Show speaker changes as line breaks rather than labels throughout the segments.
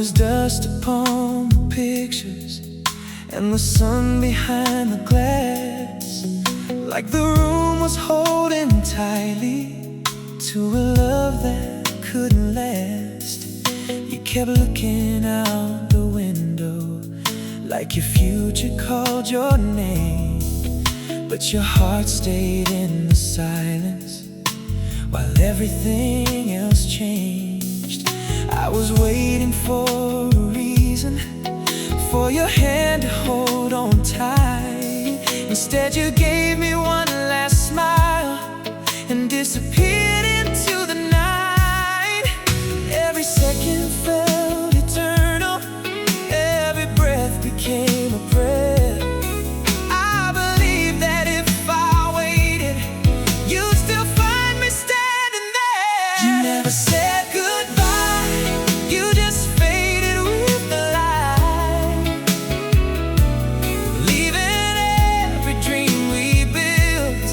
was dust upon the pictures and the sun behind the glass, like the room was holding tightly to a love that couldn't last. You kept looking out the window like your future called your name, but your heart stayed in the silence while everything else changed. I was waiting for a reason for your hand to hold on tight. Instead you gave me one last smile and disappeared into the night. Every second felt eternal, every breath became a prayer. I believed that if I waited, you'd still find me standing there. You never said goodbye, you just faded with the light, leaving every dream we built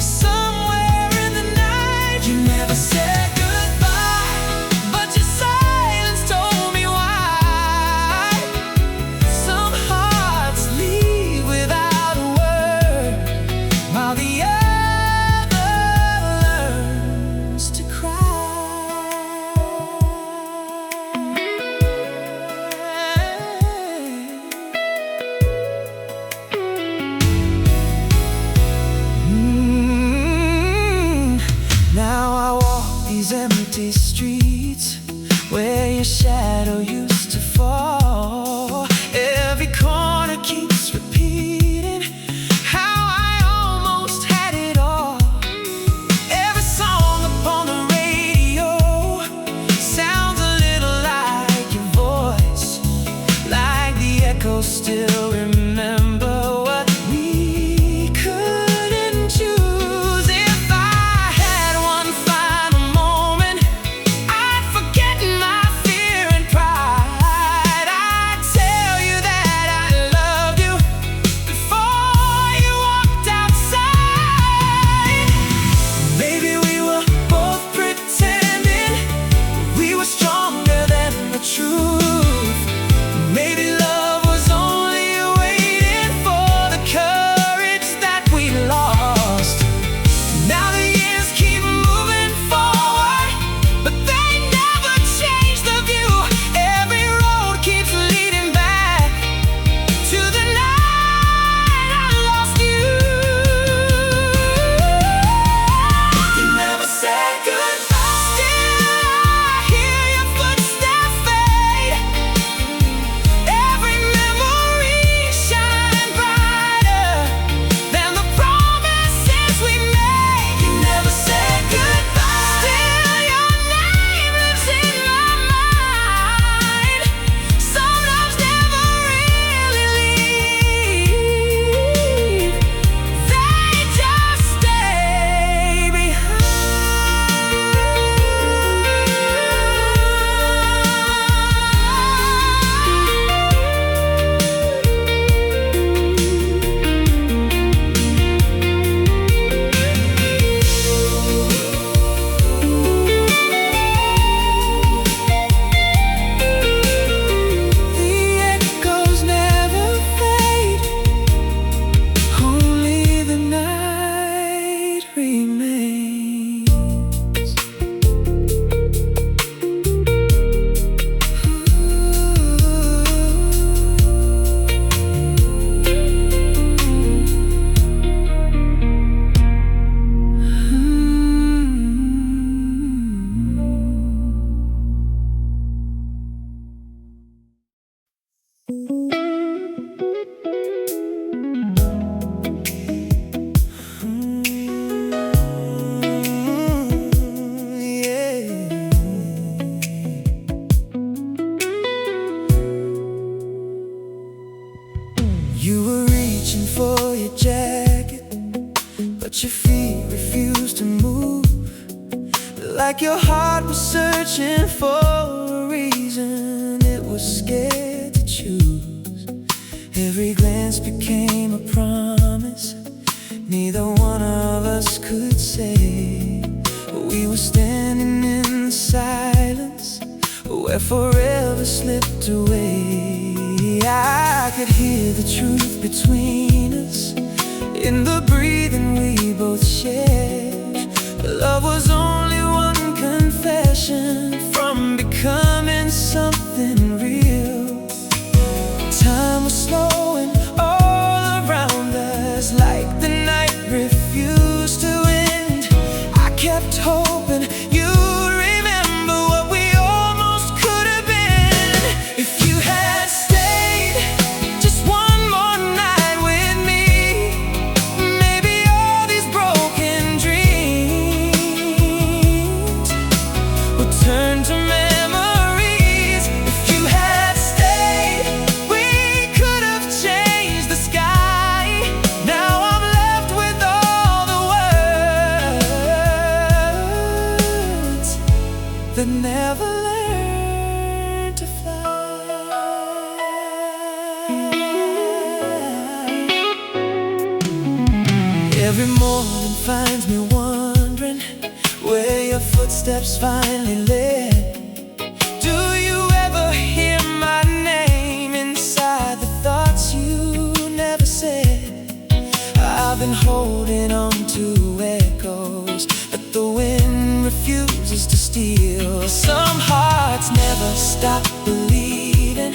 somewhere in the night. You never said goodbye, but your silence told me why. Some hearts leave without a word, while the other learns to cry. Now I walk these empty streets where your shadow used to fall. Every corner keeps repeating how I almost had it all. Every song upon the radio sounds a little like your voice, like the echoes still remember what we couldn't choose. If I had one final moment, I'd forget my fear and pride. I'd tell you that I loved you before you walked outside. Maybe we were both pretending we were stronger than the truth. Maybe love was only waiting for the courage that we lost. Now the years keep moving forward, but they never change the view. Every road keeps leading back to the night I lost you. You never said goodbye, still I hear your footsteps fade. Every memory shine brighter than the promises we made. You never said goodbye, still your name lives in my mind. Some loves never really leave, they just stay behind. The echoes never fade, only the night remains. You were reaching for your jacket, but your feet refused to move, like your heart was searching for a reason. It was scared to choose. Every glance became a promise neither one of us could say. We were standing in the silence, where forever slipped away. I could hear the truth between us in the breathing we both shared. Love was only one confession from becoming something real. Time was slowing all around us, like the night refused to end. I kept hoping you'd remember what we almost could have been. If you had stayed just one more night with me, maybe all these broken dreams would turn to memories. If you had stayed, we could have changed the sky. Now I'm left with all the words that never learned to fly. Every morning finds me wondering where your footsteps finally led. Do you ever hear my name inside the thoughts you never said? I've been holding on to echoes that the wind refuses to steal. Some hearts never stop believing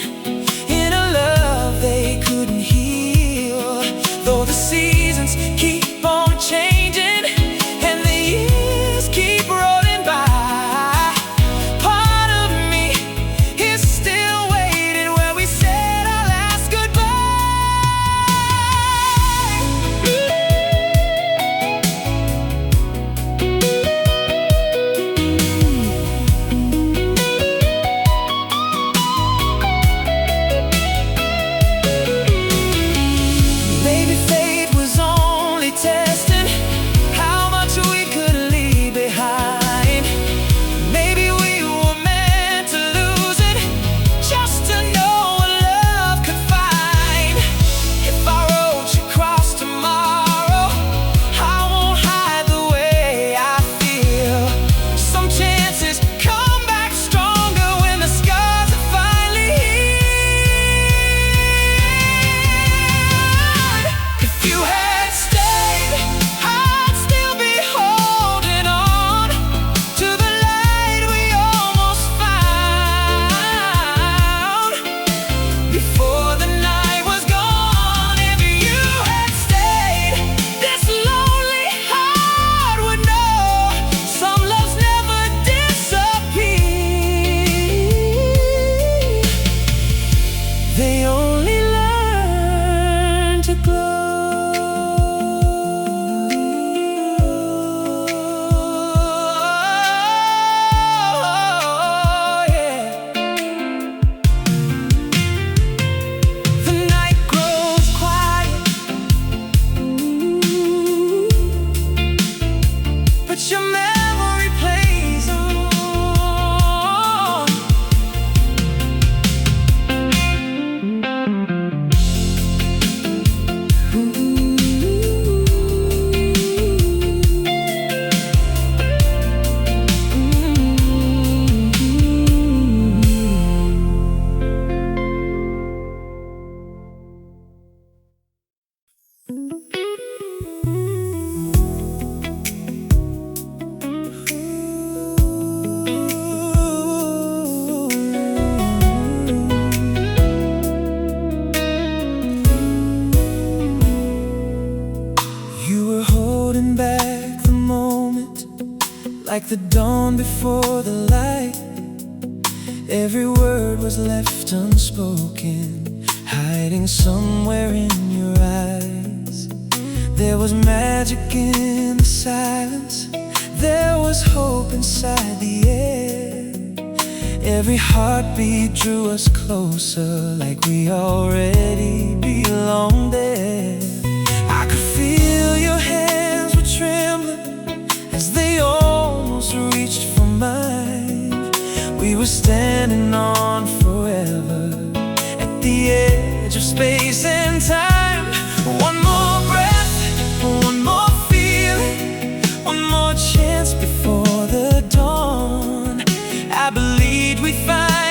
in a love they couldn't heal. Though the seasons keep on changing and the years keep rolling by, part of me is still waiting where we said our last Maybe fate was only testing how much we could leave behind. Maybe we were meant to lose it just to know what love could find. If I wrote you across tomorrow, I won't hide the way I feel. Some chances come back stronger when the scars are finally healed. If you had stayed, I'd still be holding on to the light we almost found before the night was gone. If you had stayed, this lonely heart would know some loves never disappear. They only learn to glow. Yeah. The night grows quiet, but your memory plays on. You were holding back the moment, like the dawn before the light. Every word was left unspoken, hiding somewhere in your eyes. There was magic in the silence, there was hope inside the air. Every heartbeat drew us closer, like we already belonged there. I could feel your hands were trembling as they almost reached for mine. We were standing on forever at the edge of space and time. One more breath, one more feeling, one more chance before the dawn. I believed we'd find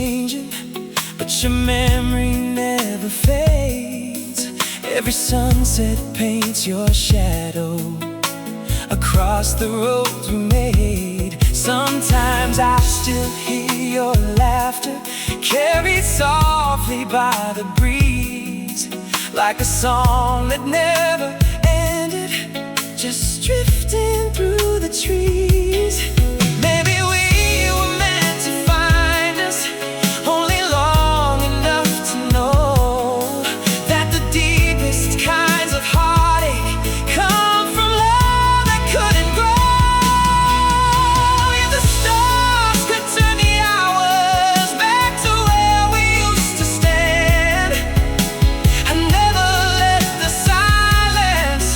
changing, but your memory never fades. Every sunset paints your shadow across the roads we made. Sometimes I still hear your laughter, carried softly by the breeze, like a song that never ended, just drifting through the trees. Maybe we were meant to find us, only long enough to know that the deepest kinds of heartache come from love that couldn't grow. If the stars could turn the hours back to where we used to stand, I never let the silence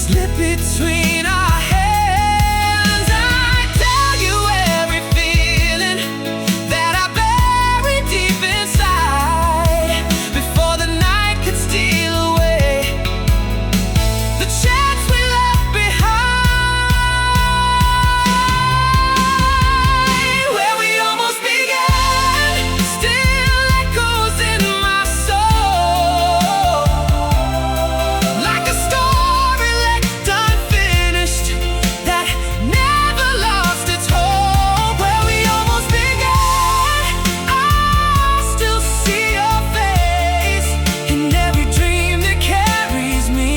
slip between our hands. I'd tell you every feeling that I buried deep inside, before the night could steal away the chance we left behind. Where we almost began still echoes in my soul, like a story left unfinished that never lost its hope. Where we almost began, I still see your face in every dream that carries me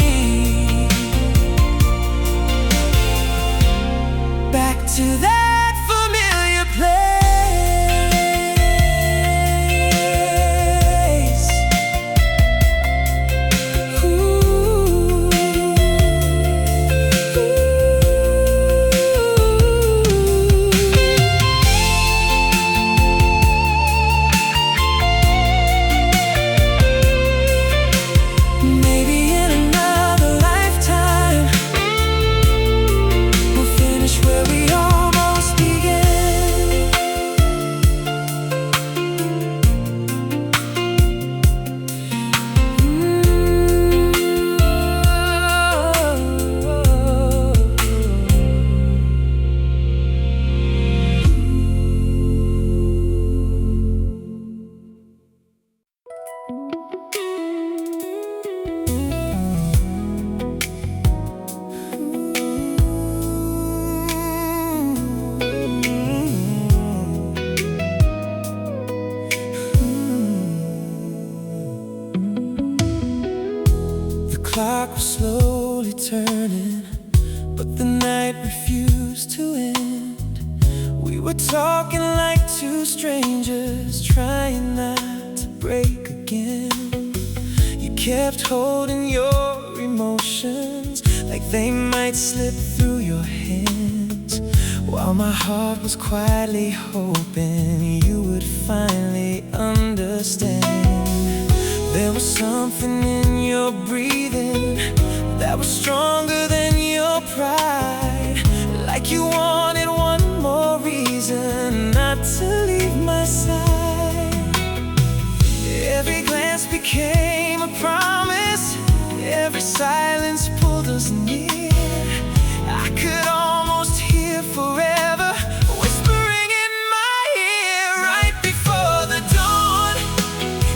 back to that familiar place. Maybe in another lifetime we'll finish where we almost began. The clock was slowly turning, but the night refused to end. We were talking like two strangers, trying not to break again. You kept holding your emotions like they might slip through your hands, while my heart was quietly hoping you would finally understand. There was something in your breathing that was stronger than your pride, like you wanted one more reason not to leave my side. Every glance became a promise, every silence pulled us near. I could almost hear forever whispering in my ear. Right before the dawn,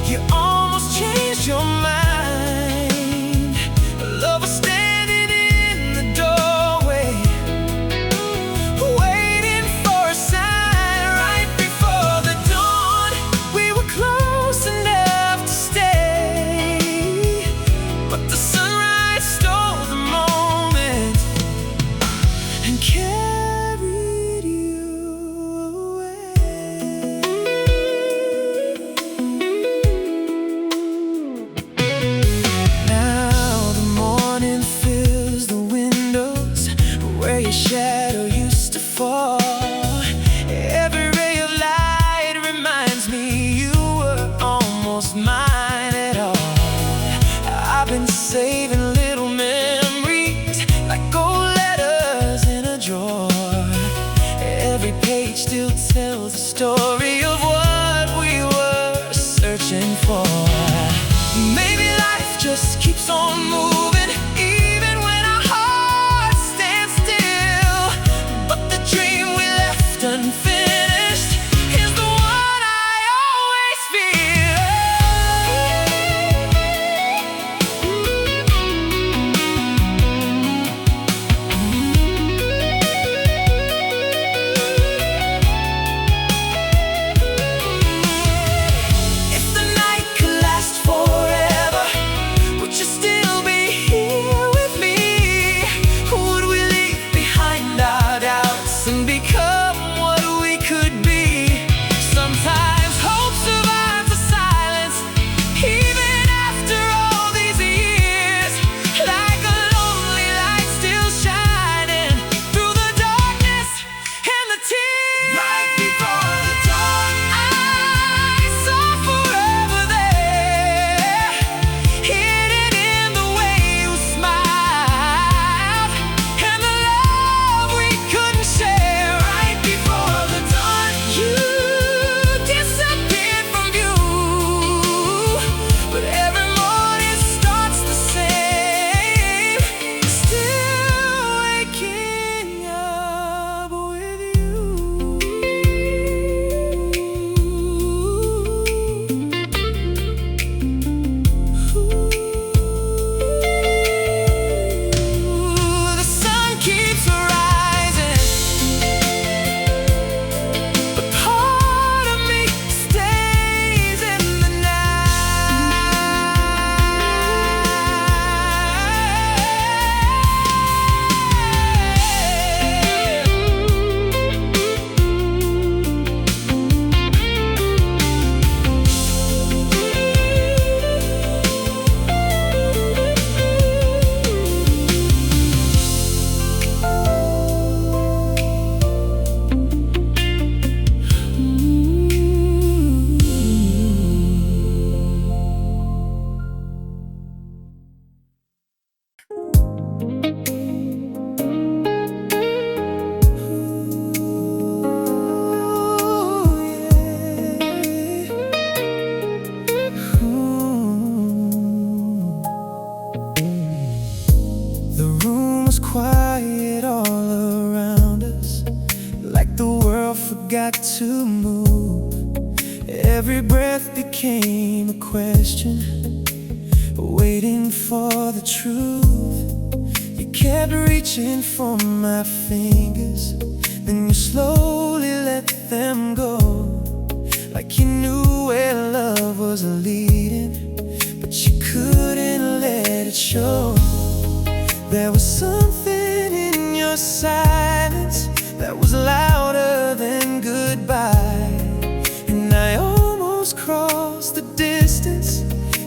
you almost changed your mind. Love was standing in the doorway, waiting for a sign. Right before the dawn, we were close enough to stay, but the sunrise stole the moment and carried you away. Now the morning fills the windows where your shadow used to fall. Every ray of light reminds me you were almost mine at all. I've been saving little memories like gold letters in a drawer. Every page still tells the story of what we were searching for. Maybe life just keeps on moving, even when our hearts stand still. But the dream we left unfinished is the one I breath became a question, waiting for the truth. You kept reaching for my fingers, then you slowly let them go, like you knew where love was leading, but you couldn't let it show. There was something in your silence that was louder than goodbye, and I almost crossed the distance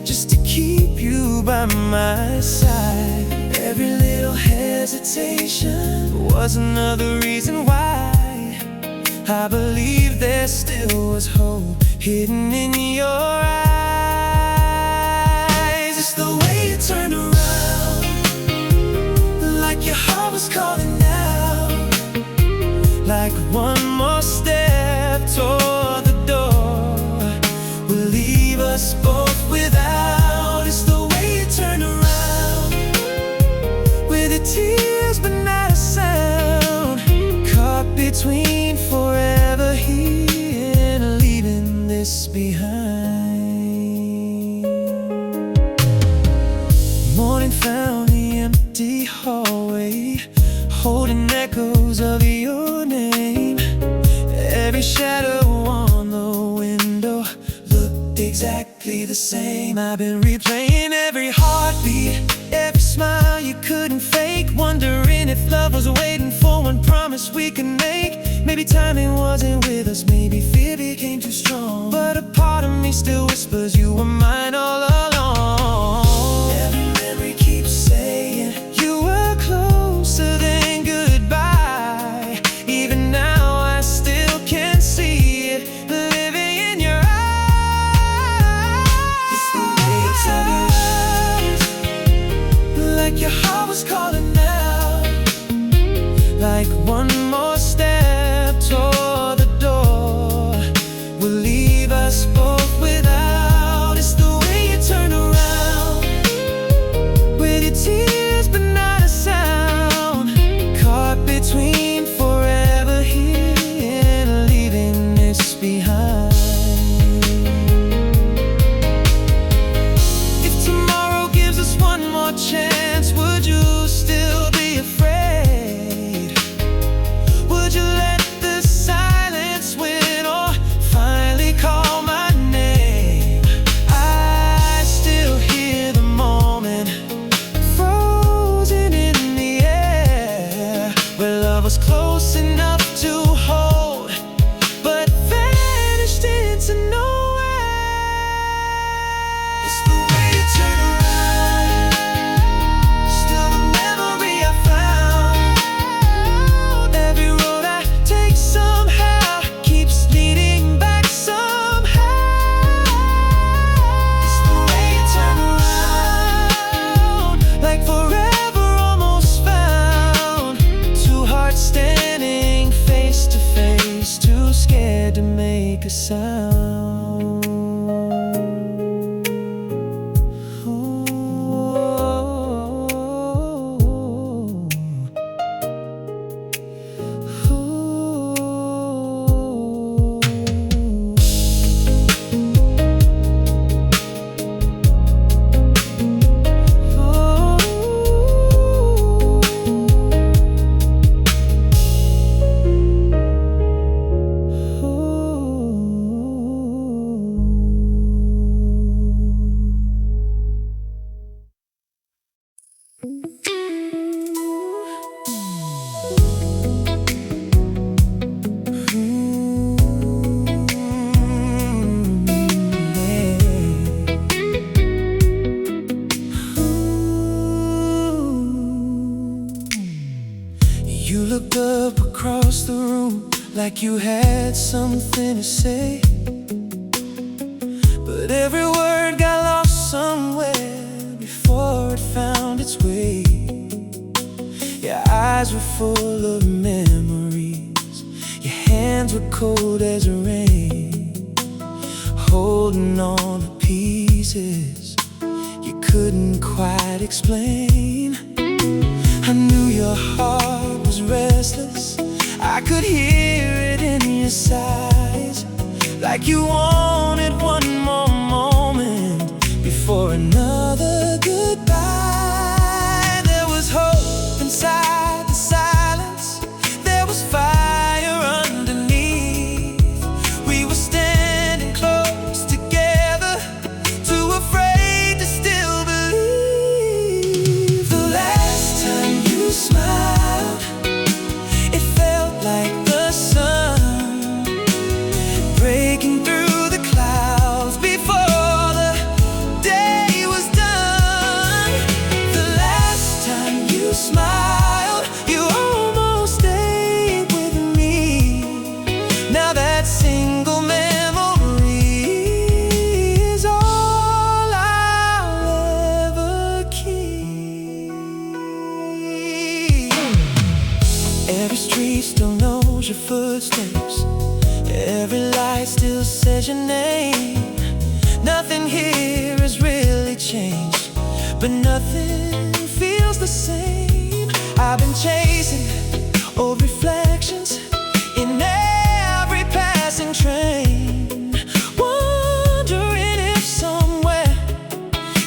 just to keep you by my side. Every little hesitation was another reason why I believed there still was hope hidden in your eyes. It's the way you turned around, like your heart was calling out, like one more step toward the door will leave us both without. It's the way you turn around, with the tears but not a sound, caught between forever here and leaving this behind. Morning found the empty hallway, holding echoes of your name. Every shadow on the window looked exactly the same. I've been replaying every heartbeat, every smile you couldn't fake, wondering if love was waiting for one promise we could make. Maybe timing wasn't with us, maybe fear became too strong, but a part of me still whispers you were mine all along. Every memory keeps saying you were closer than goodbye. Even now I still can see it living in your eyes. It's the way you tell me, like your heart was calling out, like one more step toward the door will leave us both without. It's the way you turn around, with your tears but not a sound, caught between forever here and leaving this behind. If tomorrow gives us one more chance, would you still be afraid? Would you let the silence win or finally call my name? I still hear the moment frozen in the air, where love was close enough to hold but vanished into nowhere. It's the way you turn around, still the memory I found. Every road I take somehow keeps leading back somehow. It's the way you turn around, like forever almost found. Two hearts standing face to face, too scared to make a sound. You looked up across the room like you had something to say, but every word got lost somewhere before it found its way. Your eyes were full of memories, your hands were cold as rain, holding on to pieces you couldn't quite explain. I knew your heart was restless, I could hear it in your sighs, like you wanted one more moment before another goodbye. There was hope inside the silence, there was fire underneath. We were standing close together, too afraid to still believe. The last time you smiled, it felt like the sun breaking through the clouds before the day was done. The last time you smiled, you almost stayed with me. Now that single memory is all I'll ever keep. Every street still knows your footsteps, every light still says your name. Nothing here has really changed, but nothing feels the same. I've been chasing old reflections in every passing train, wondering if somewhere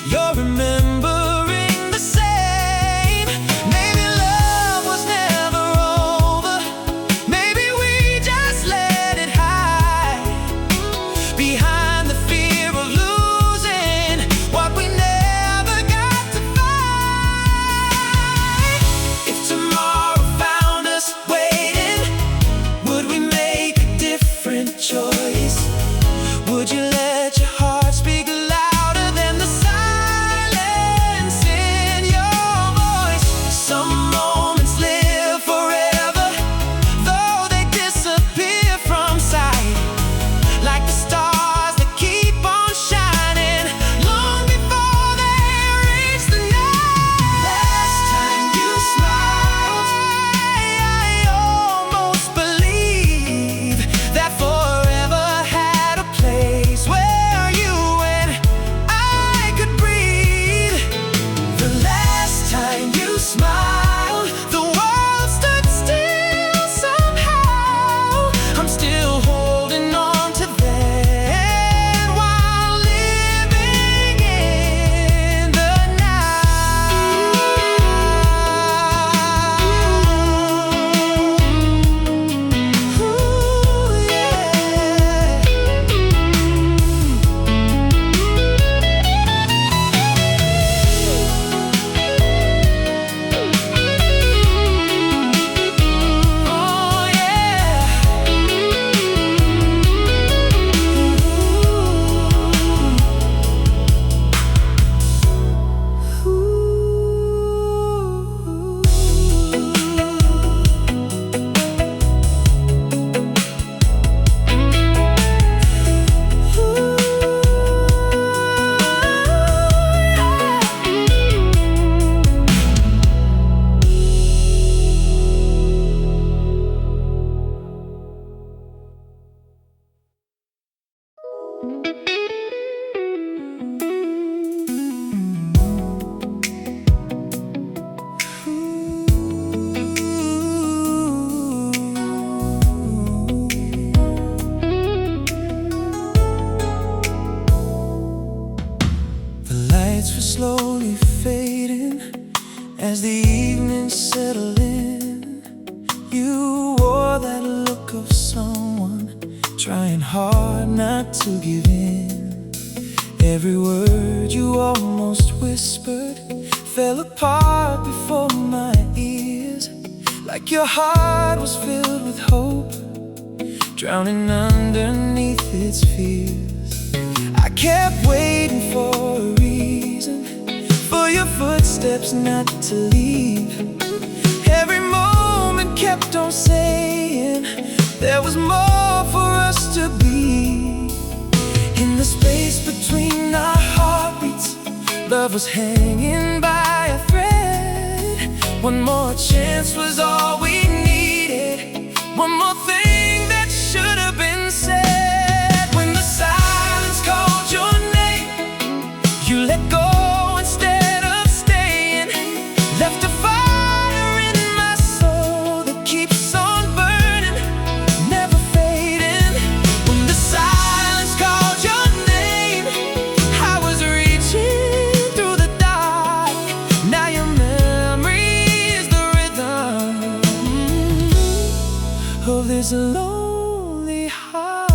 you're remembering the same. Maybe love was never over, maybe we just let it hide behind the fear of losing what we never got to find. If tomorrow found us waiting, would we make a different choice? Would you let your heart speak louder than the silence in your voice? Some moments live forever, though they disappear from sight, like the stars that keep on shining long before they reach the night. Last time you smiled, I almost believe that forever had a place where you and I could breathe. The last time you smiled, the world stood still somehow. I'm still holding on to that while living in the now. Ooh, yeah. Oh, The lights were slowly fading as the evening settled in. You wore that look of someone trying hard not to give in. Every word you almost whispered fell apart before my ears, like your heart was filled with hope, drowning underneath its fears. I kept waiting for a reason, for your footsteps not to leave. Every moment kept on saying there was more for us to be. In the space between our heartbeats, love was hanging by a thread. One more chance was all we needed, one more thing that should have been said. When the silence called your name, you let go instead of staying, left a fire in my soul that keeps on burning, never fading. When the silence his lonely heart.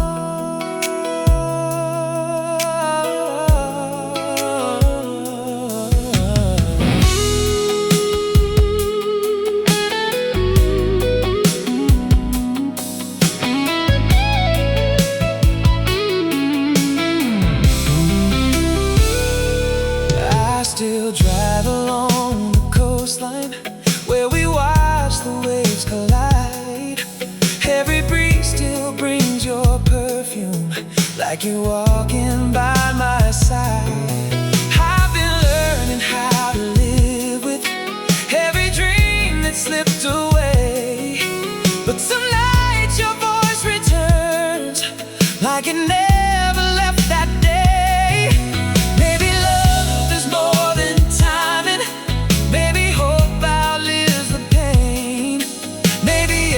I still drive along the coastline where we watch the waves collide. Every breeze still brings your perfume, like you're walking by my side. I've been learning how to live with every dream that slipped away, but tonight your voice returns like it never left that day. Maybe love is more than timing. Maybe hope outlives the pain. Maybe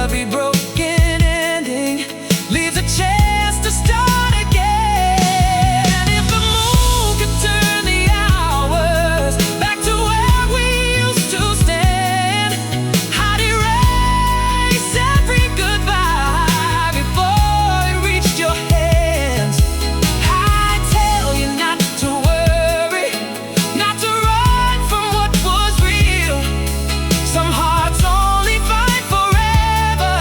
every broken ending leaves a chance to start again. And if the moon could turn the hours back to where we used to stand, I'd erase every goodbye before it reached your hands. I tell you not to worry, not to run from what was real. Some hearts only fight forever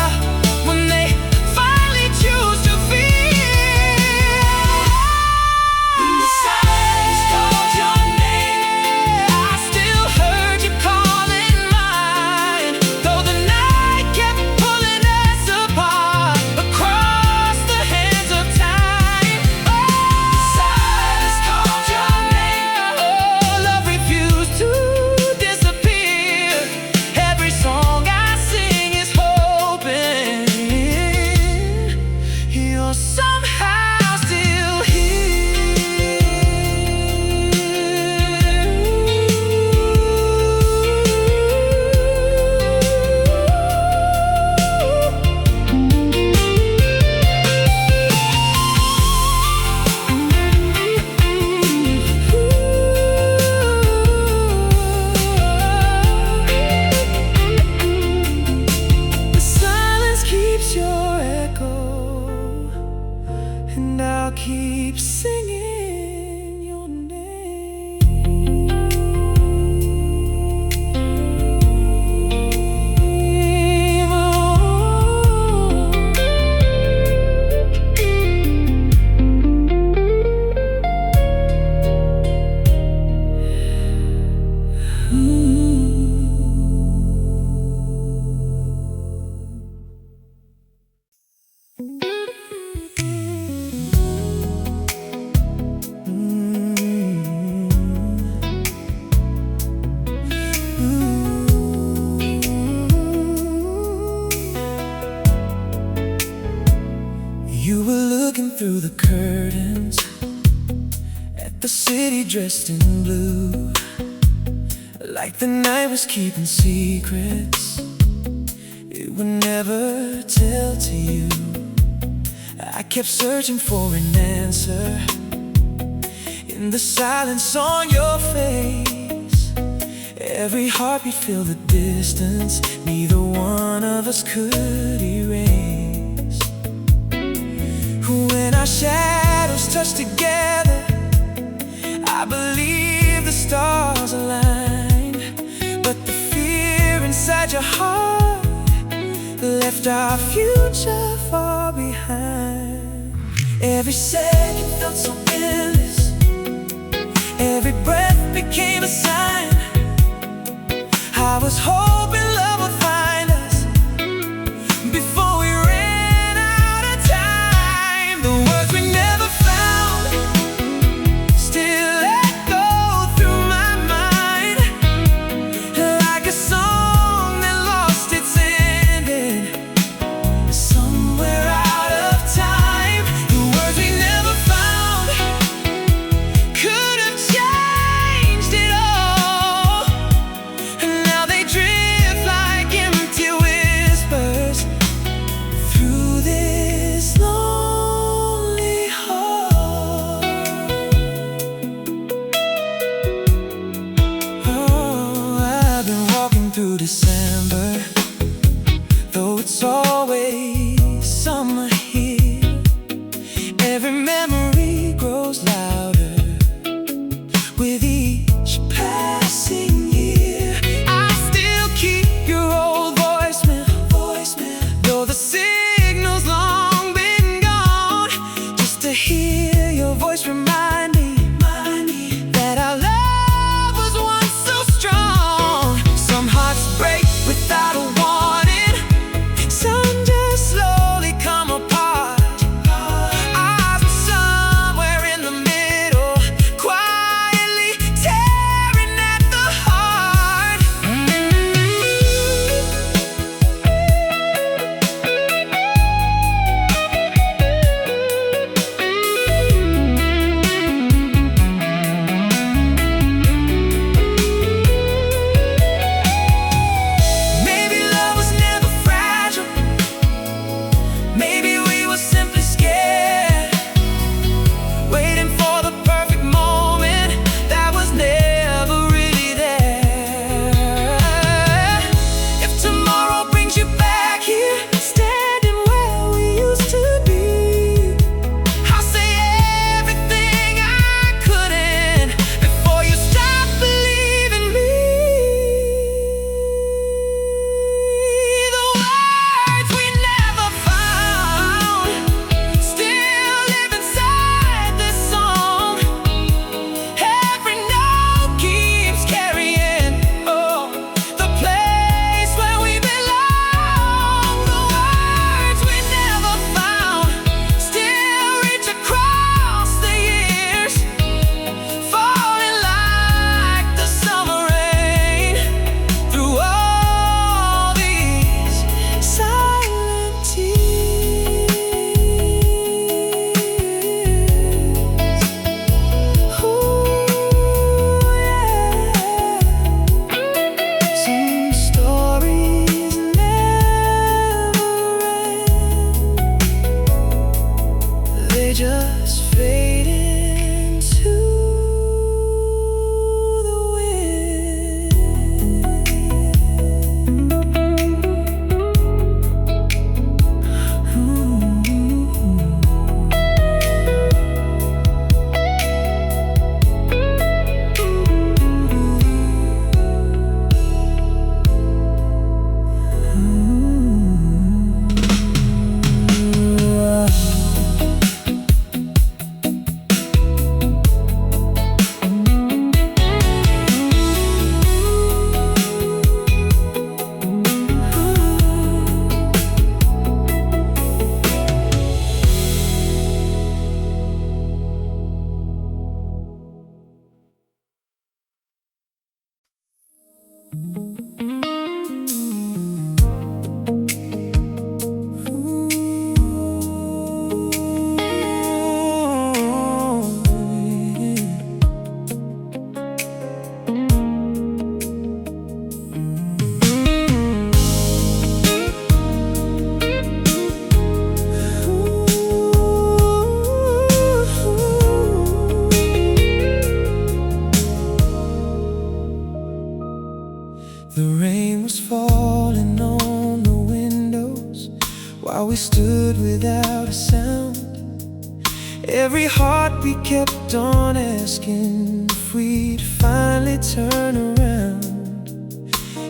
when they finally choose to feel. When the silence called your name, I still heard you calling mine, though the night kept pulling us apart across the hands of time. Silence called your name. Oh, love refused to disappear. Every song I sing is hoping you're somehow still here. The silence keeps your echo, and I'll keep singing your name. You were looking through the curtains at the city dressed in blue, like the night was keeping secrets it would never tell to you. I kept searching for an answer in the silence on your face. Every heartbeat filled the distance neither one of us could erase. When our shadows touched together, I believe the stars aligned, but the fear inside your heart left our future far behind. Every second felt so endless, every breath became a sign. I was hoping love would find us before we ran out of time. The words we never found still echo through my mind, like a song that lost its ending somewhere out of time. The words we never found we stood without a sound. Every heartbeat kept on asking if we'd finally turn around.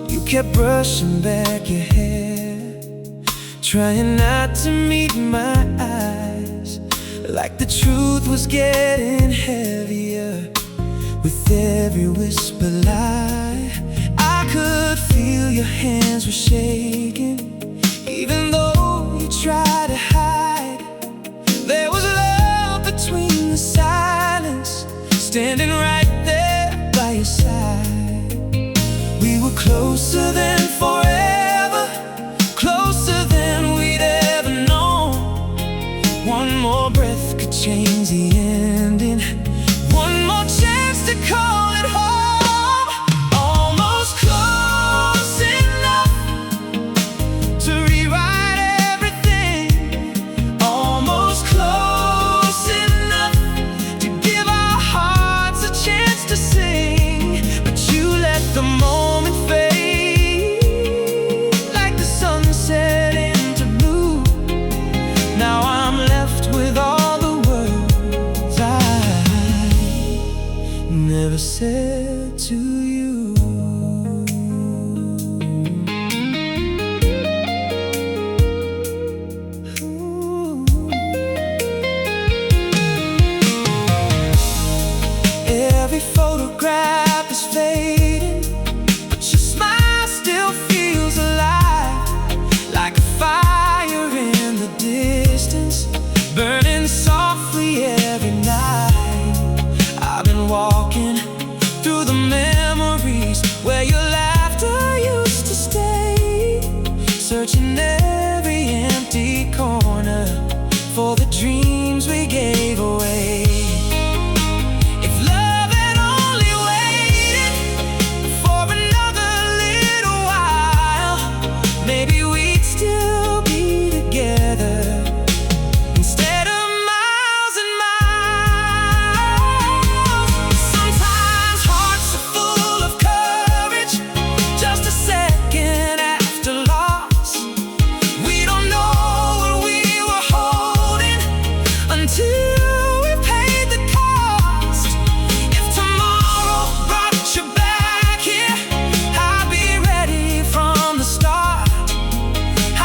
You kept brushing back your hair, trying not to meet my eyes, like the truth was getting heavier with every whisper lie. I could feel your hands were shaking, even though you tried to hide. There was love between the silence, standing right there by your side. We were closer than forever, closer than we'd ever known. One more breath could change the ending, one more chance to call it home. Almost close enough to rewrite everything, almost close enough to give our hearts a chance to sing. But you let the moment fade like the sunset into blue. Now I'm left with all the words I never said to you. Ooh. Every photograph is fading, but your smile still feels alive, like a fire in the distance, burning softly every night. I've been walking through the memories where your laughter used to stay, searching every empty corner for the dreams we gave away. If love had only waited for another little while, maybe we'd still be together instead of miles and miles. Sometimes hearts are full of courage, just a second after loss. We don't know what we were holding until we paid the cost. If tomorrow brought you back here, I'd be ready from the start.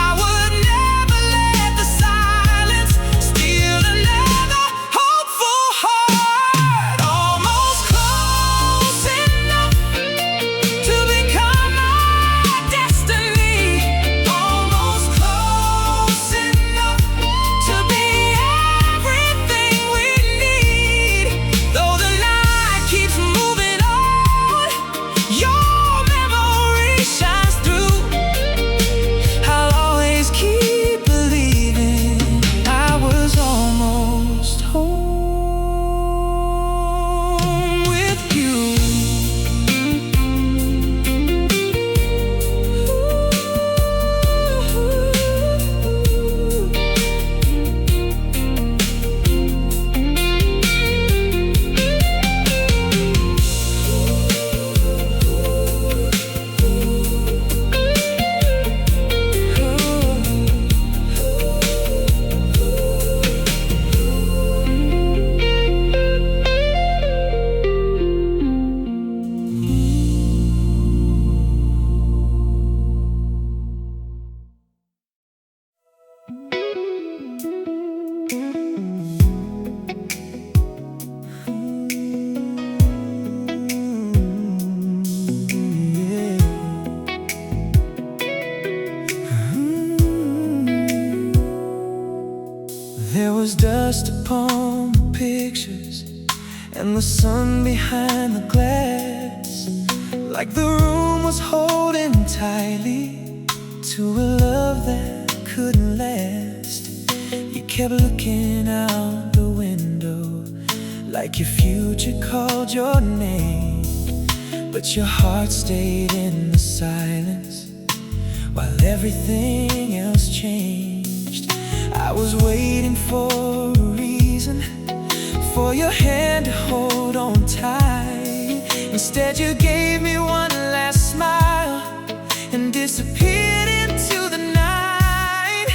I would never let the silence steal another hopeful heart. Almost close enough to become our destiny, almost close enough to be everything we need. Though the night keeps moving on, your memory shines through. I'll always keep believing I was almost home with you. There was dust upon the pictures and the sun behind the glass, like the room was holding tightly to a love that couldn't last. You kept looking out the window like your future called your name, but your heart stayed in the silence while everything else changed. I was waiting for a reason, for your hand to hold on tight. Instead you gave me one last smile and disappeared into the night.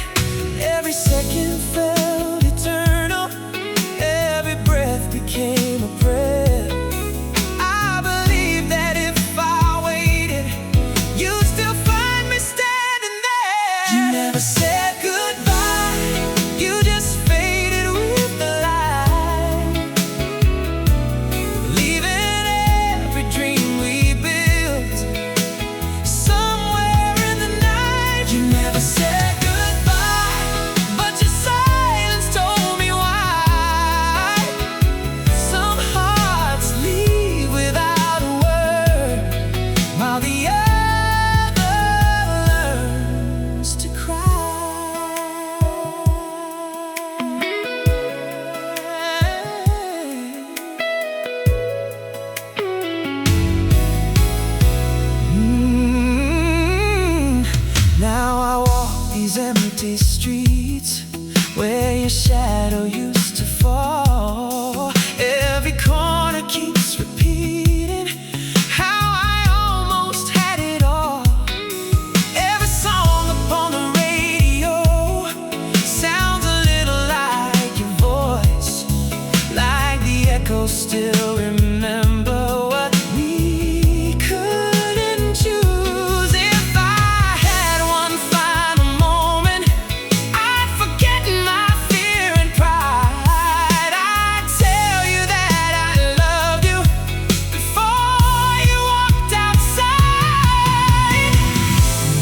still remember what we couldn't choose. If I had one final moment, I'd forget my fear and pride. I'd tell you that I loved you before you walked outside.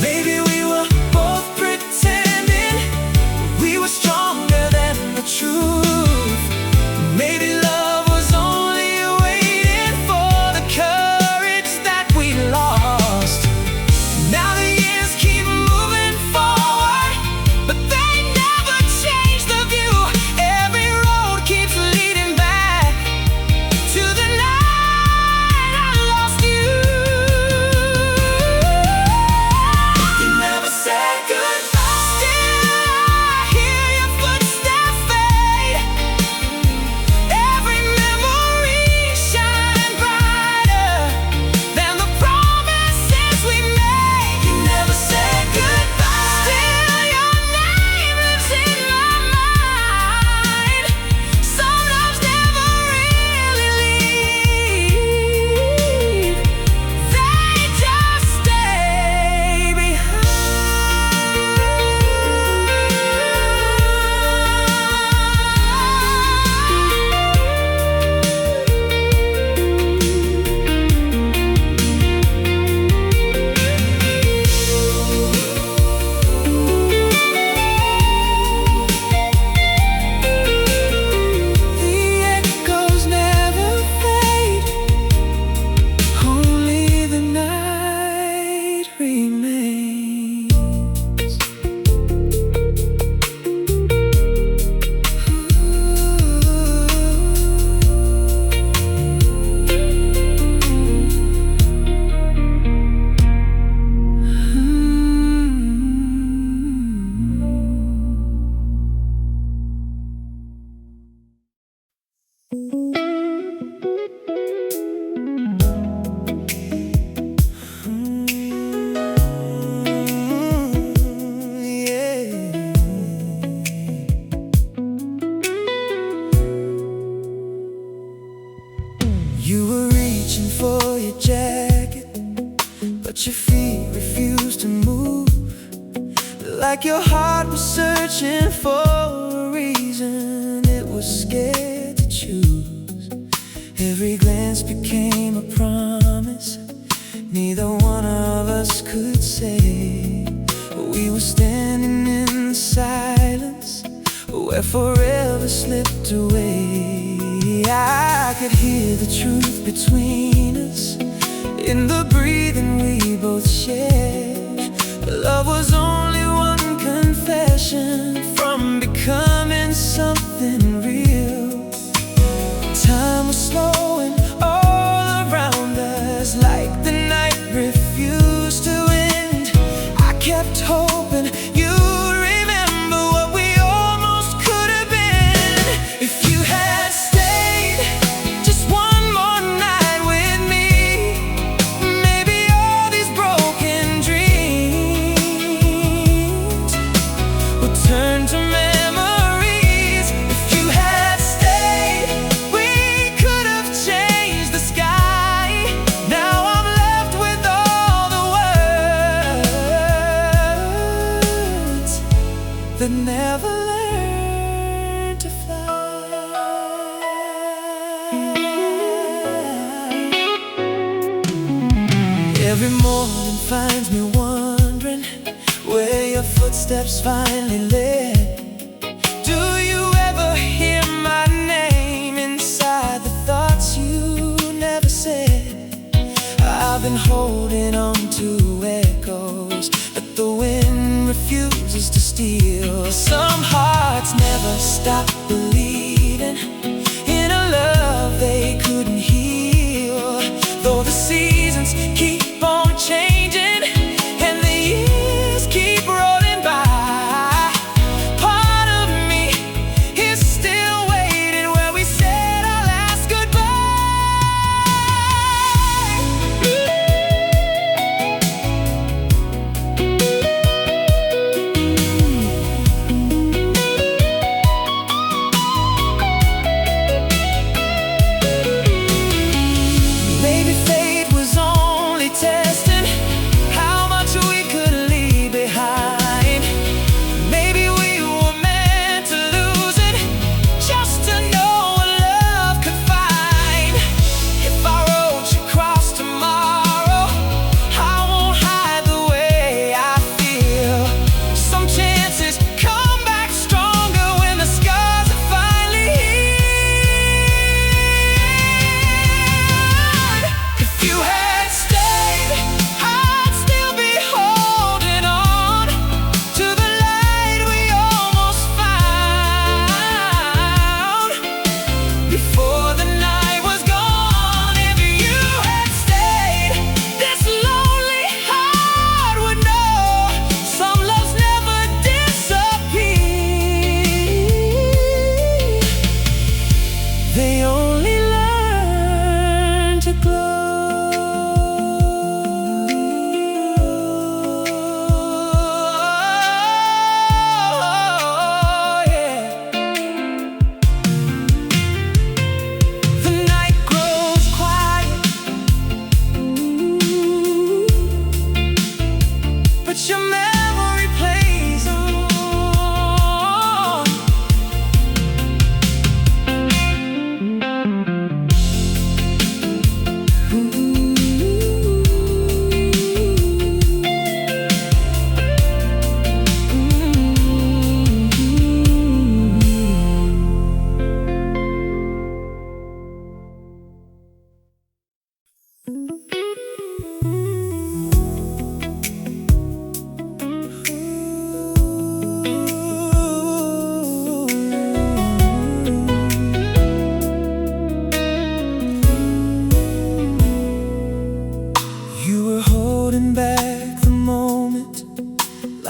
Maybe we were both pretending we were stronger than the truth. Maybe love was only waiting for the courage that we lost. Now the years keep moving forward, but they never change the view. Every road keeps leading back to the night I lost you. You never said goodbye. Still I hear your footsteps fade. Every memory shine brighter than the promises we made. You never said goodbye. Still your name lives in my mind. Some loves never really leave. They just stay The echoes never fade, only the night remains. You were reaching for your jacket, but your feet refused to move. Like your heart was searching for a reason, it was scared to choose. Every glance became a promise neither one of us could say. We were standing in the silence where forever slipped away. I could hear the truth between us in the breathing we both shared. Love was only one confession from becoming something real. Time was slowing all around us, like the night refused to end. I kept hoping you'd remember what we almost could have been. If you had stayed just one more night with me, maybe all these broken dreams would turn to memories. If you had stayed, we could have changed the sky. Now I'm left with all the words that never learned to fly. Every morning finds me wondering where your footsteps finally led. Do you ever hear my name inside the thoughts you never said? I've been holding on to echoes that the wind refuses to steal. Some hearts never stop believing in a love they couldn't heal. Though the seasons keep on changing and the years keep rolling by, part of me is still waiting where we said our last goodbye.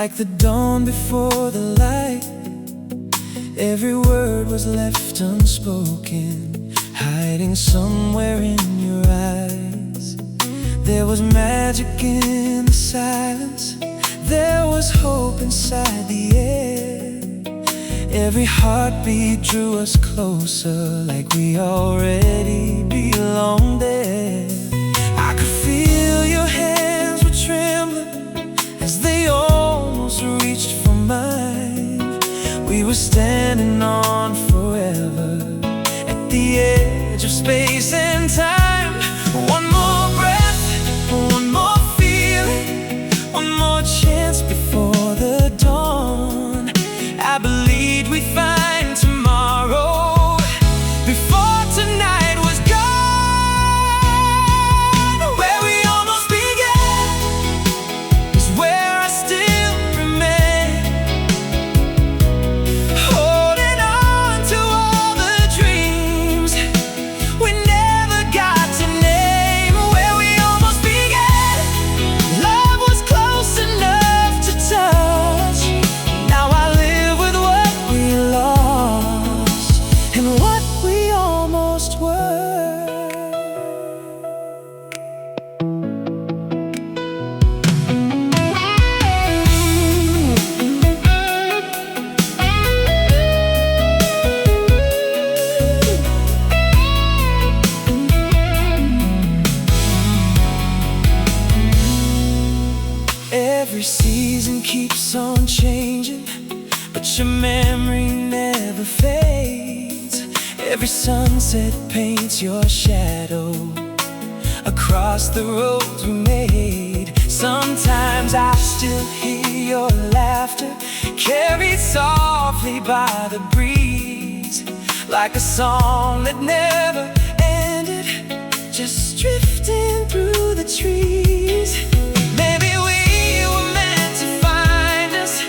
like the dawn before the light. Every word was left unspoken, hiding somewhere in your eyes. There was magic in the silence, there was hope inside the air. Every heartbeat drew us closer, like we already belonged there. I could feel your hands were trembling as they almost reached for mine. We were standing on forever at the edge of space and time. One more breath, one more feeling, one more chance before the dawn. I believed we'd find tomorrow before tonight was gone. Where we almost began is where I still remain, holding on to all the dreams we never got to name. Where we almost began, love was close enough to touch. Now I live with what we lost and what we almost were. Every season keeps on changing, but your memory never fades. Every sunset paints your shadow across the roads we made. Sometimes I still hear your laughter, carried softly by the breeze, like a song that never ended, just drifting through the trees. Maybe we were meant to find us,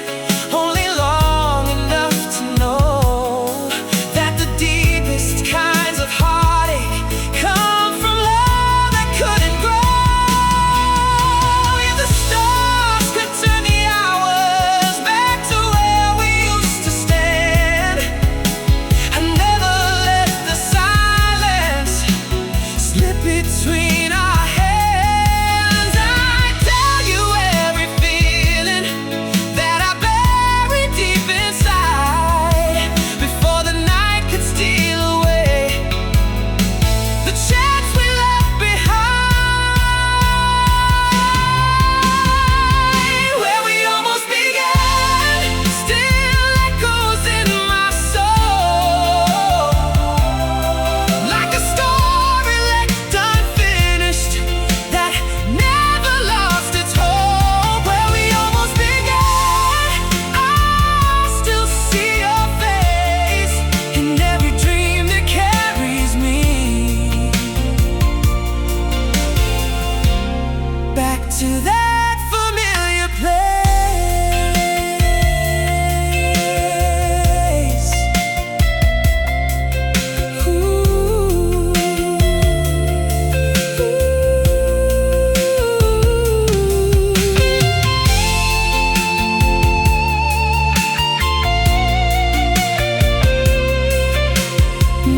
only long enough to know that the deepest kinds of heartache come from love that couldn't grow. If the stars could turn the hours back to where we used to stand, I never let the silence slip between our hands. I tell you every feeling that I buried deep inside before the night could steal away the chance we left behind. Where we almost began still echoes in my soul, like a story left unfinished that never lost its hope. Where we almost began, I still see your face in every dream that carries me back to that familiar place.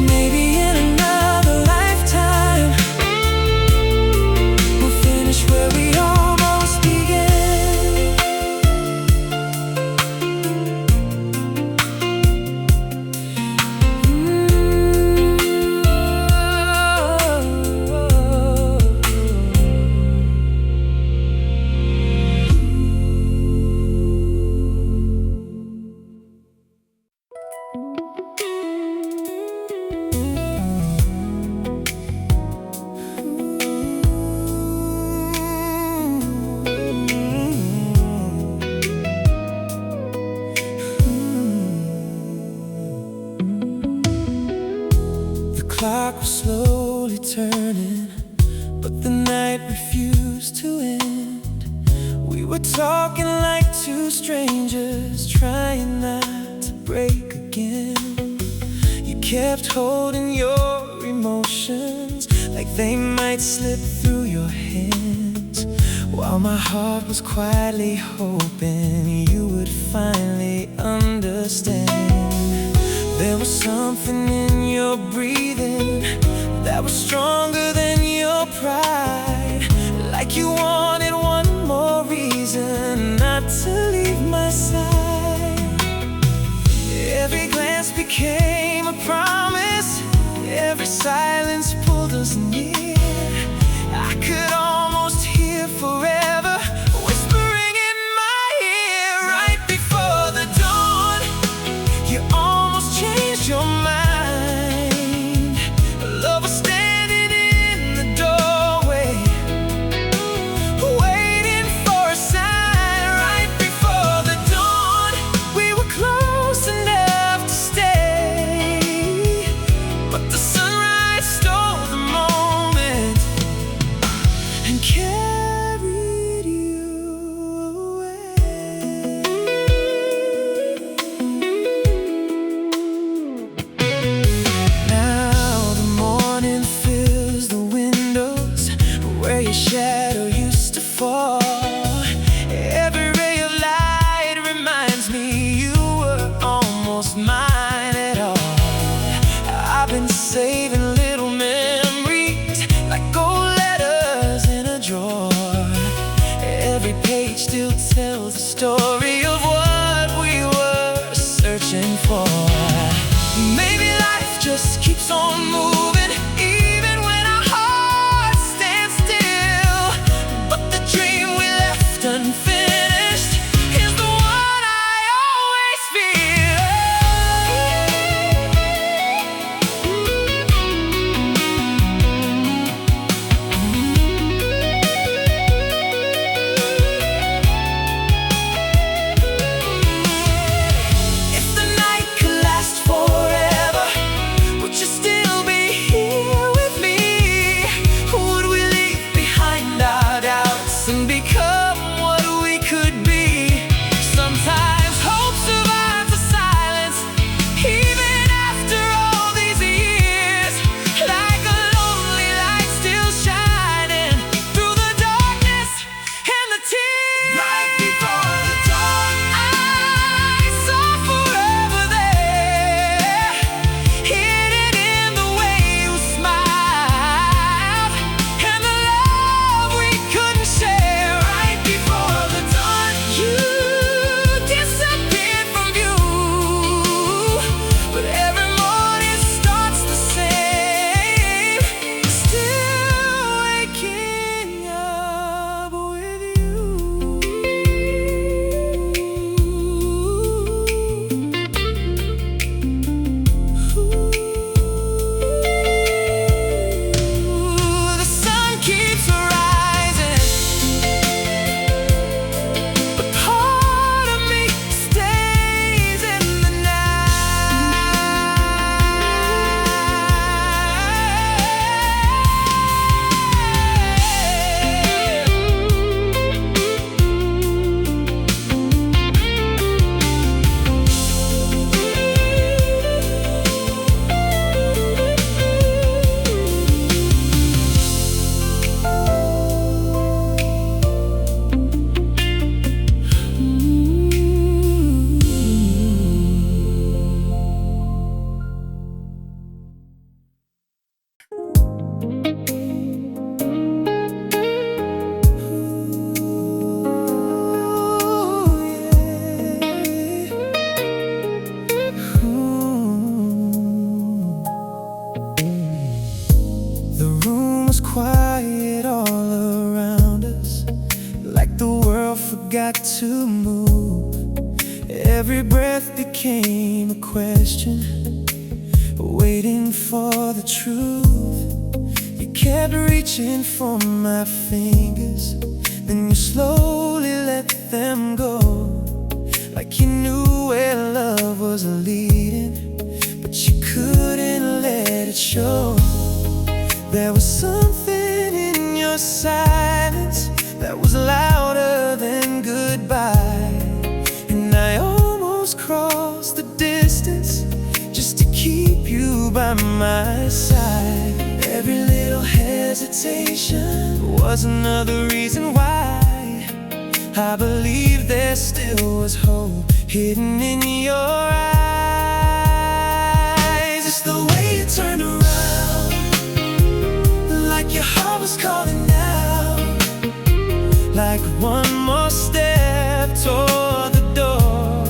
Maybe in another lifetime we'll finish where we almost began. The clock was slowly turning, but the night refused to end. We were talking like two strangers, trying not to break again. You kept holding your emotions like they might slip through your hands. while my heart was quietly hoping you would finally understand. There was something in your breathing that was stronger than your pride, like you wanted one more reason not to leave my side. Every glance became a promise, every silence pulled us near. I could almost hear forever whispering in my ear. Right before the dawn, you almost changed your mind. Love was standing in the doorway, waiting for a sign. Right before the dawn, we were close enough to stay, but the sunrise stole the moment and carried you away. Now the morning fills the windows where your shadow used to fall. Every ray of light reminds me you were almost mine at all. I've been saving little memories like gold letters in a drawer. Every page still tells the story of what we were searching for. Maybe life just keeps on moving even when our hearts stand still, but the dream we left unfinished is the one I always If the night could last forever, would you still be here with me? Would we leave behind our doubts and become what we could be? Sometimes hope survives the silence, even after all these years, like a lonely light still shining through the darkness and the tears. Right before the dawn, I saw forever there, hidden in the way you smiled and the love we couldn't share. Right before the dawn, you disappeared from view, but every morning starts the same, still waking up with you. The sun keeps rising, but part of me stays in the The room was quiet all around us, like the world forgot to move. Every breath became a question, waiting for the truth. You kept reaching for my fingers, then you slowly let them go, like you knew where love was leading, but you couldn't let it show. There was something in your silence that was louder than goodbye, and I almost crossed the distance just to keep you by my side. Every little hesitation was another reason why I believe there still was hope hidden in your eyes. It's the way you turned around, like your heart was calling out, like one more step toward the door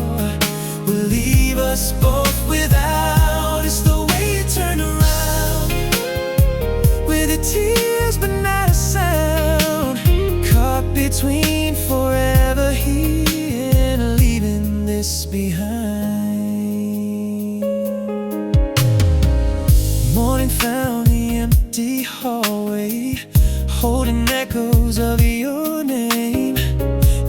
will leave us both without. It's the way you turned around, with the tears but not a sound, caught between forever here and leaving this behind. Morning found the empty hallway, holding echoes of your name.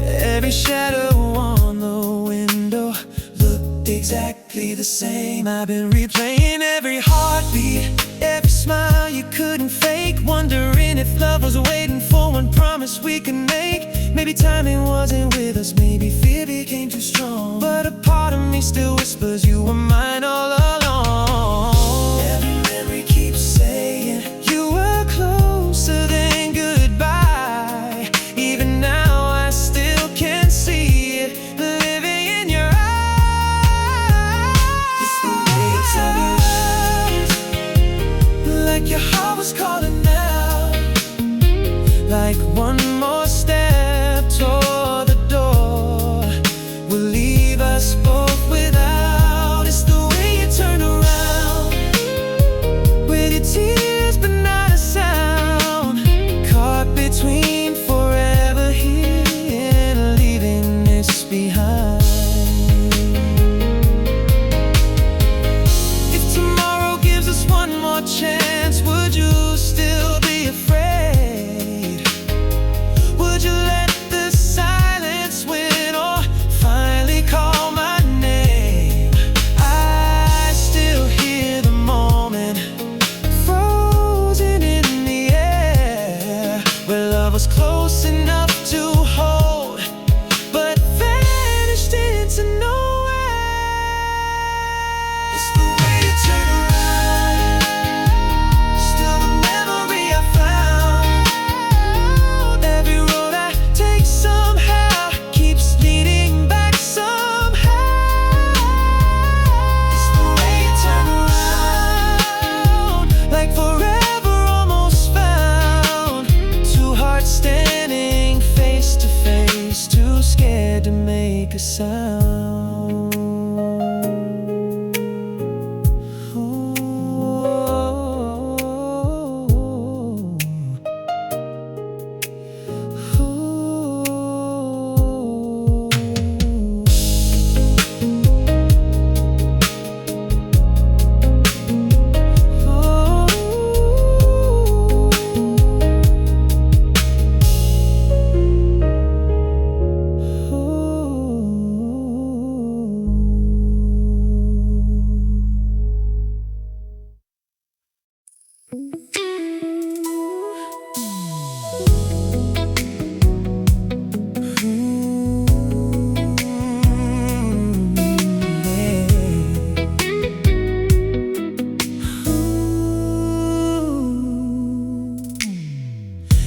Every shadow on the window looked exactly the same. I've been replaying every heartbeat, every smile you couldn't fake, wondering if love was waiting for one promise we could make. Maybe timing wasn't with us, maybe fear became too strong, but a part of me still whispers you were mine all along. Every memory keeps saying you were closer than goodbye. Even now I still can see it living in your eyes. It's the way you turned around, like your heart was calling out, like one more step toward the door will leave us both without. It's the way you turn around, with your tears but not a sound, caught between forever here and leaving this behind. If tomorrow gives us one more chance, would you still be afraid? Would you let the silence win or finally call my name? I still hear the moment frozen in the air, where love was close enough to hold but vanished into nowhere. It's the way you turn around, still the memory I found. Every road I take somehow keeps leading back somehow. It's the way you turn around, like forever almost found. Two hearts standing face to face, too scared to make a sound.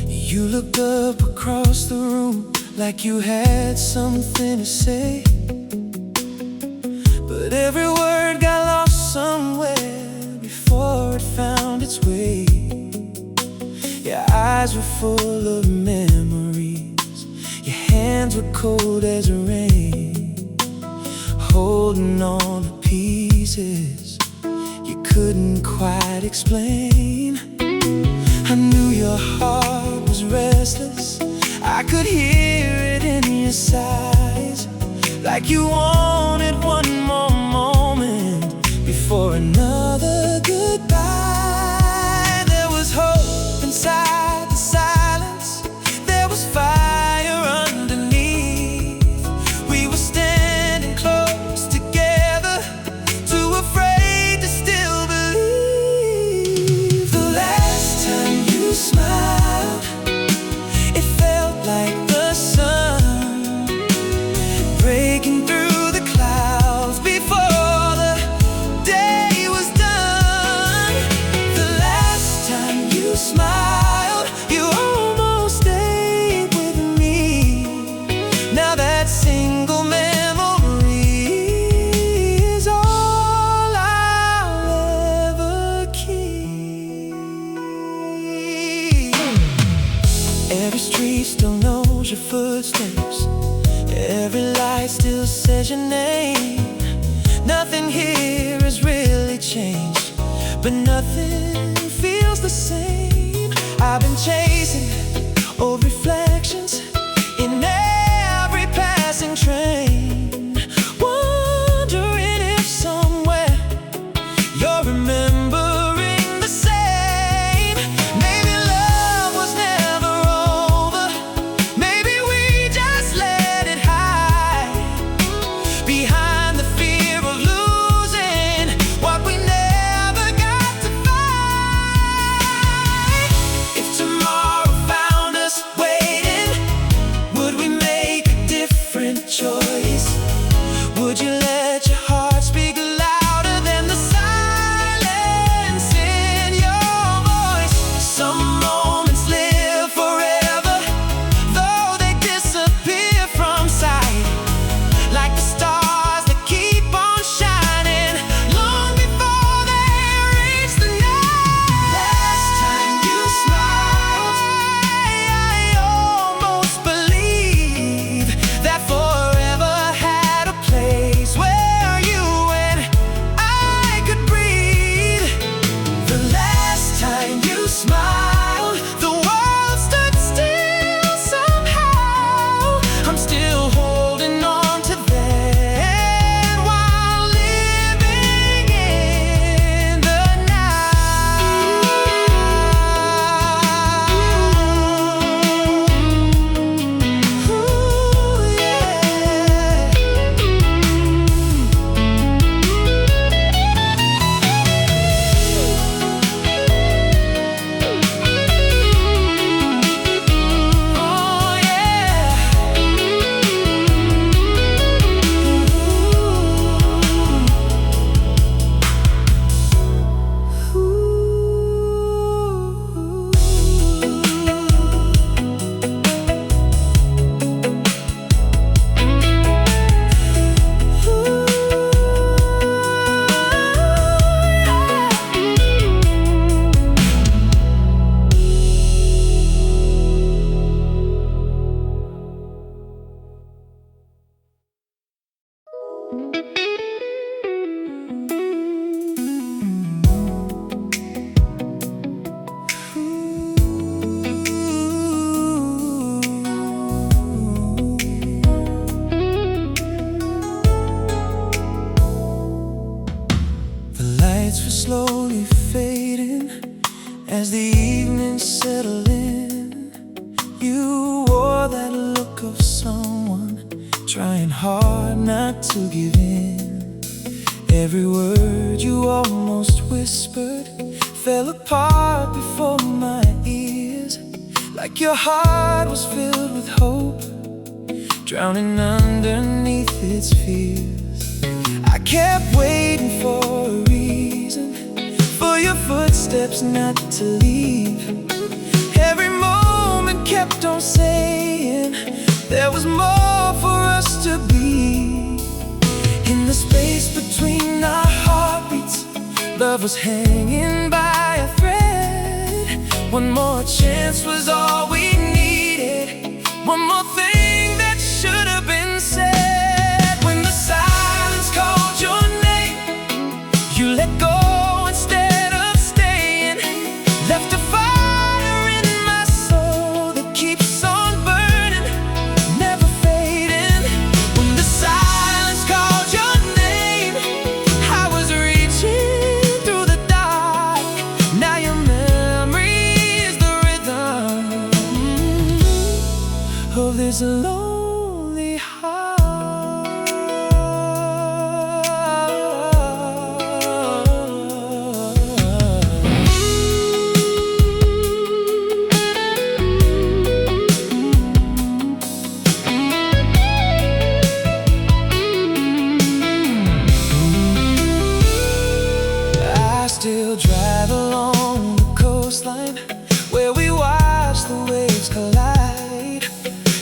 You looked up across the room like you had something to say, but every word got lost somewhere before it found its way. Your eyes were full of memories, your hands were cold as rain, holding on to pieces you couldn't quite explain. I knew your heart was restless, I could hear it in your sighs, like you wanted one more moment before another goodbye. There was hope inside the silence, there was fire underneath. We were standing close together, too afraid to still believe. The last time you smiled, it felt like the sun breaking through the clouds. Every street still knows your footsteps. Every light still says your name. Nothing here has really changed, but nothing feels the same. I've been chasing old reflections in every passing train, wondering if somewhere you're remembering the same. Maybe love was never over. Maybe we just let it hide behind the fear of losing what we never got to find. If tomorrow found us waiting, would we make a different choice? Would you let your heart speak louder than the silence in your voice? Some moments live forever, though they disappear from sight, like the stars that keep on shining long before they reach the night. Last time you smiled, I almost believed that forever had a place where you and I could breathe. The last time you smiled, the world stood still somehow. I'm still holding on to that while living in the now. Ooh, yeah. Oh, yeah. The lights were slowly fading as the evening settled in. You wore that look of someone trying hard not to give in. Every word you almost whispered fell apart before my ears, like your heart was filled with hope, drowning underneath its fears. I kept waiting for a reason for your footsteps not to leave. Every moment kept on saying there was more for us to be. In the space between our heartbeats, love was hanging by a thread. One more chance was all we needed, one more thing that should have been said. When the silence called your name, you let go instead of staying, left a fire in my soul that keeps on burning, never fading. When the silence called your name, I was reaching through the dark. Now your memory is the rhythm of this lonely heart. I still drive along the coastline where we watch the waves collide.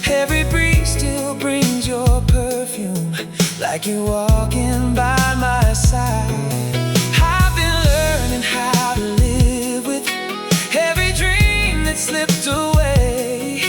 Every breeze still brings your perfume, like you're walking by my side. I've been learning how to live with every dream that slipped away.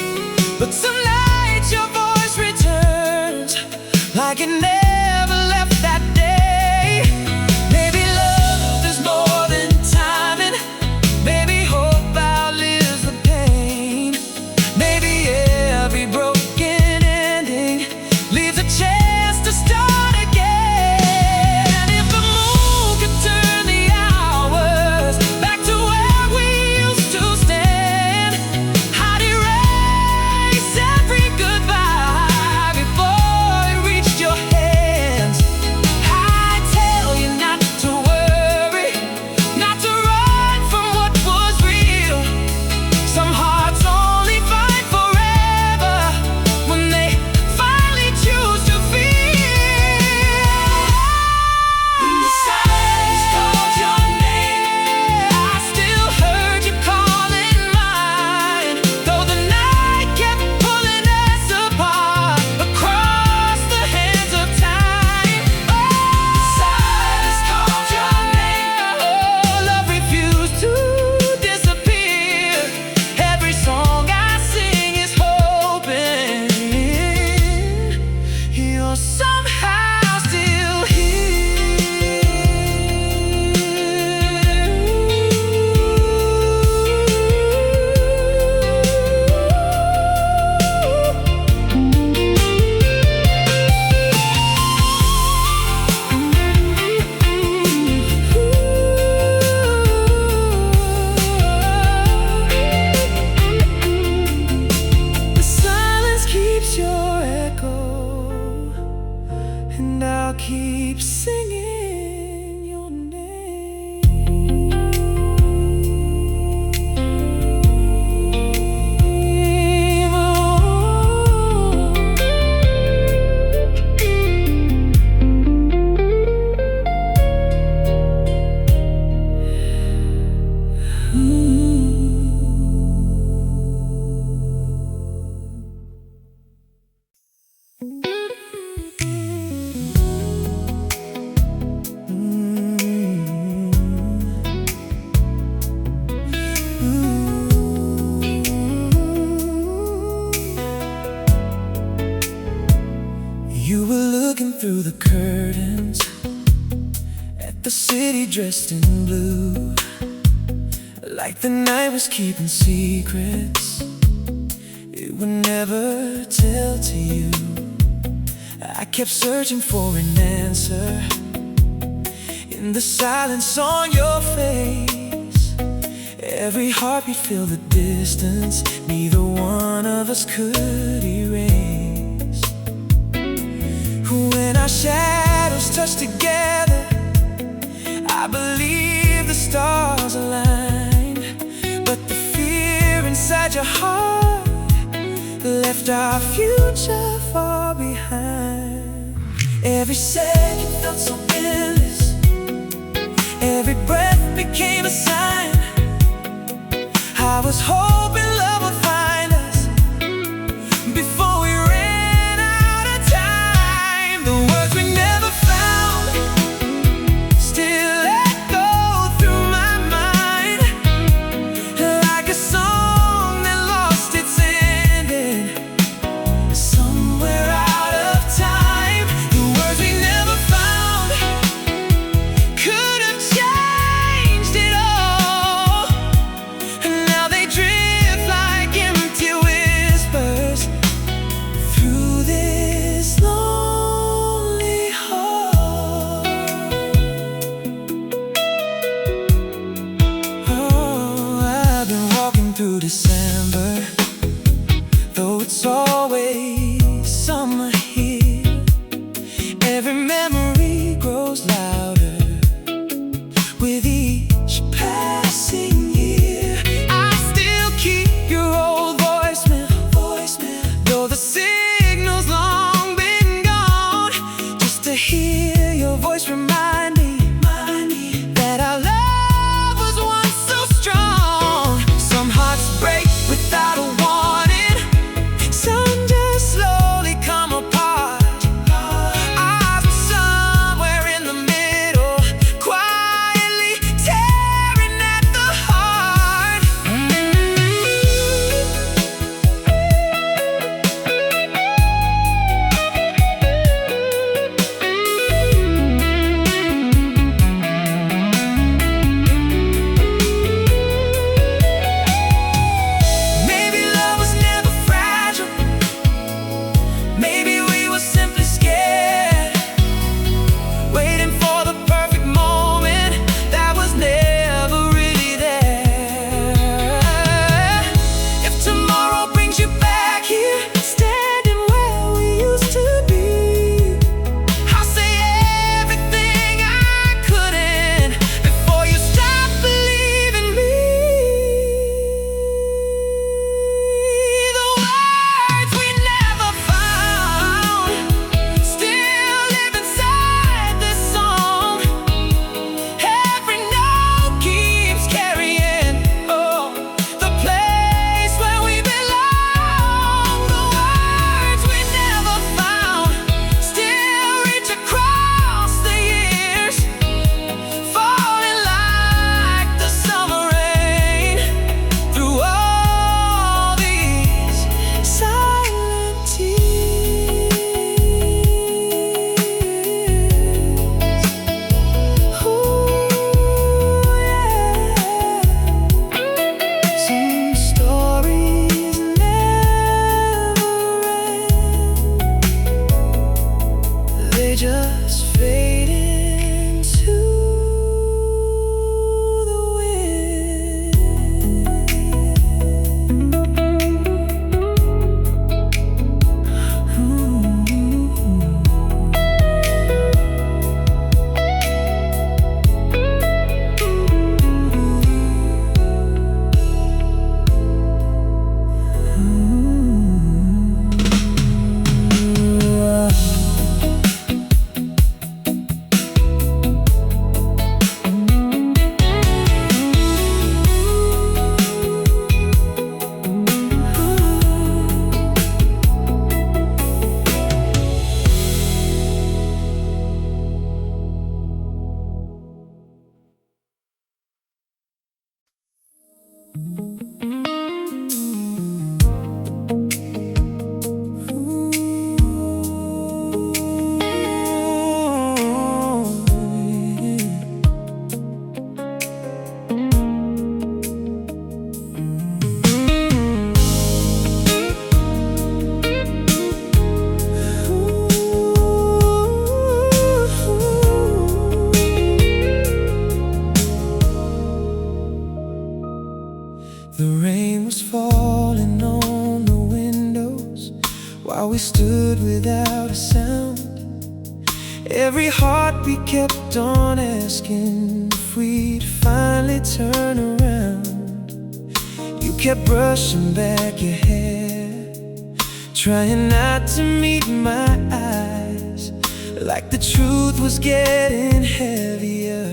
through the curtains at the city dressed in blue, like the night was keeping secrets it would never tell to you. I kept searching for an answer in the silence on your face. Every heartbeat filled the distance neither one of us could erase. When our shadows touched together, I believe the stars aligned, but the fear inside your heart left our future far behind. Every second felt so endless, every breath became a sign. I was hoping love would find us before we ran out of time. The words we never found still echo through my mind, like a song that lost its ending somewhere out of time. The words we never found could have changed it all, and now they drift like empty whispers through this lonely heart. Oh, I've been walking through December, though it's always summer here. Every memory grows louder with each passing year. I still keep your old voicemail, though the signal's long been gone, just to hear your voice remind me that our love was once so strong. Some hearts break without a warning, some just slow rain was falling on the windows while we stood without a sound. Every heartbeat kept on asking if we'd finally turn around. You kept brushing back your hair, trying not to meet my eyes, like the truth was getting heavier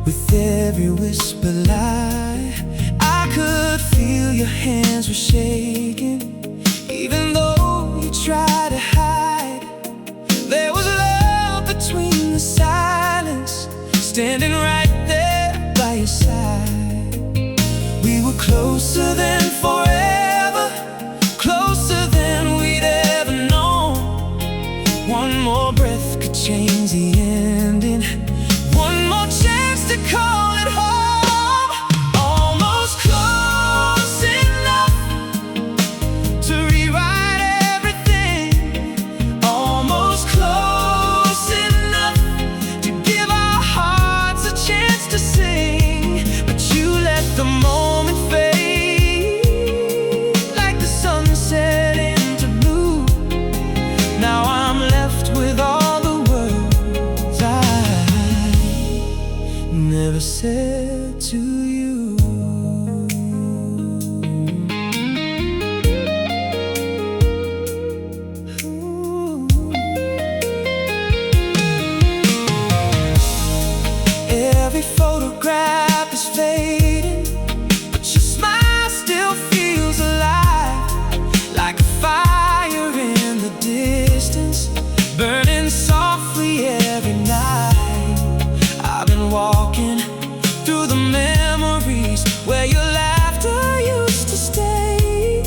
with every whisper lie. I could feel your hands were shaking, even though you tried to hide. There was love between the silence, standing right there by your side. We were closer than forever, closer than we'd ever known. One more breath could change the ending, one more chance to call it home. Almost close enough to rewrite everything, almost close enough to give our hearts a chance to sing. But you let the moment fade like the sunset into blue. Now I'm left with all the words I never said to you. Ooh. Every photograph is fading, but your smile still feels alive, like a fire in the distance, burning softly every night. I've been walking through the memories where your laughter used to stay,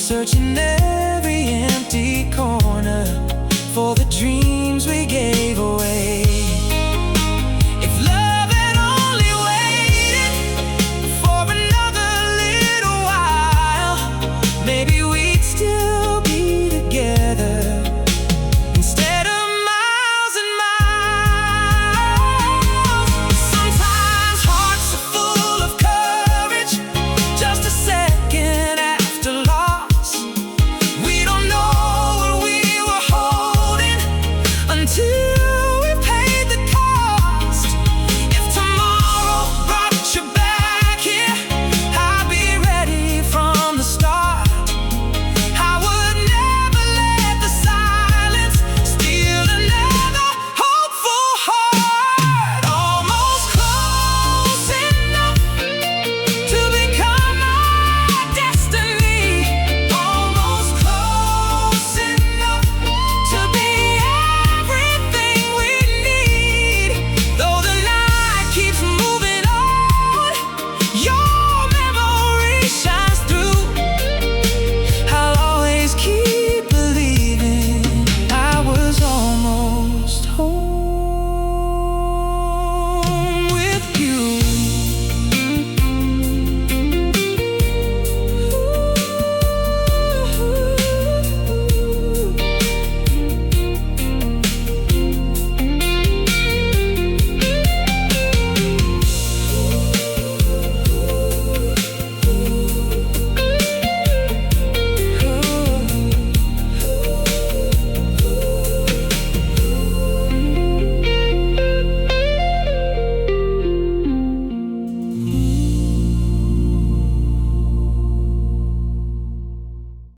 searching